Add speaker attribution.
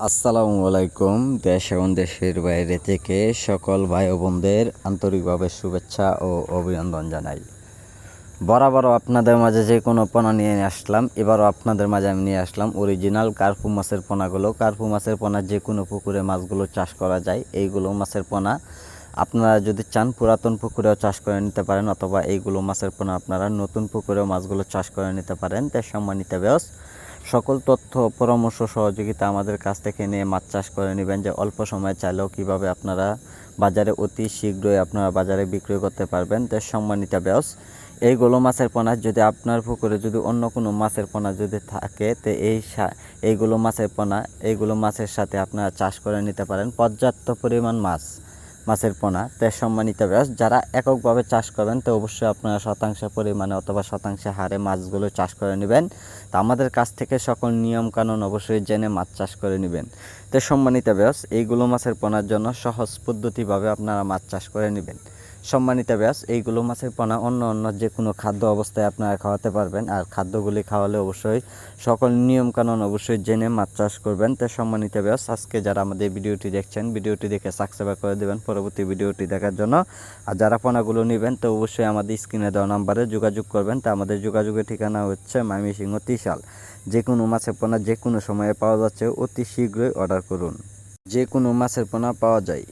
Speaker 1: আসসালামু আলাইকুম। দেশ এবং দেশের বাইরে থেকে সকল ভাই ও বোনদের আন্তরিকভাবে শুভেচ্ছা ও অভিনন্দন জানাই। বরাবরও আপনাদের মাঝে যে কোনো পোনা নিয়ে আসলাম, এবারও আপনাদের মাঝে আমি নিয়ে আসলাম অরিজিনাল কার্পু মাছের পোনাগুলো। কার্পু মাছের পোনা যে কোনো পুকুরে মাছগুলো চাষ করা যায়। এইগুলো মাছের পোনা আপনারা যদি চান পুরাতন পুকুরেও চাষ করে নিতে পারেন, অথবা এইগুলো মাছের পোনা আপনারা নতুন পুকুরেও মাছগুলো চাষ করে নিতে পারেন। তাই সম্মানিত ভিউয়ার্স, সকল তথ্য পরামর্শ সহযোগিতা আমাদের কাছ থেকে নিয়ে মাছ চাষ করে নেবেন, যে অল্প সময় চাইলেও কীভাবে আপনারা বাজারে অতি শীঘ্রই আপনারা বাজারে বিক্রি করতে পারবেন। তাই সম্মানিত ভিউয়ার্স, এইগুলো মাছের পোনা যদি আপনার পুকুরে যদি অন্য কোনো মাছের পোনা যদি থাকে, তো এইগুলো মাছের পোনা এইগুলো মাছের সাথে আপনারা চাষ করে নিতে পারেন পর্যাপ্ত পরিমাণ মাছের পোনা। তাই সম্মানিত ভিউয়ার্স, যারা এককভাবে চাষ করবেন তো অবশ্যই আপনারা শতাংশ পরিমাণে অথবা শতাংশ হারে মাছগুলো চাষ করে নেবেন। তো আমাদের কাছ থেকে সকল নিয়মকানুন অবশ্যই জেনে মাছ চাষ করে নেবেন। তো সম্মানিত ভিউয়ার্স, এইগুলো মাছের পোনার জন্য সহজ পদ্ধতিভাবে আপনারা মাছ চাষ করে নেবেন। সম্মানিত ভিউয়ার্স, এইগুলো মাছের পোনা অন্য যে কোনো খাদ্য অবস্থায় আপনারা খাওয়াতে পারবেন, আর খাদ্যগুলি খাওয়ালে অবশ্যই সকল নিয়মকানুন অবশ্যই জেনে মাছ চাষ করবেন। তো সম্মানিত ভিউয়ার্স, আজকে যারা আমাদের ভিডিওটি দেখছেন, ভিডিওটি দেখে সাবস্ক্রাইব করে দেবেন পরবর্তী ভিডিওটি দেখার জন্য। আর যারা পোনাগুলো নেবেন তো অবশ্যই আমাদের স্ক্রিনে দেওয়া নাম্বারে যোগাযোগ করবেন। তো আমাদের যোগাযোগের ঠিকানা হচ্ছে ময়মনসিংহ ত্রিশাল। যে কোনো মাছের পোনা যে কোনো সময়ে পাওয়া যাচ্ছে, অতি শীঘ্রই অর্ডার করুন। যে কোনো মাছের পোনা পাওয়া যায়।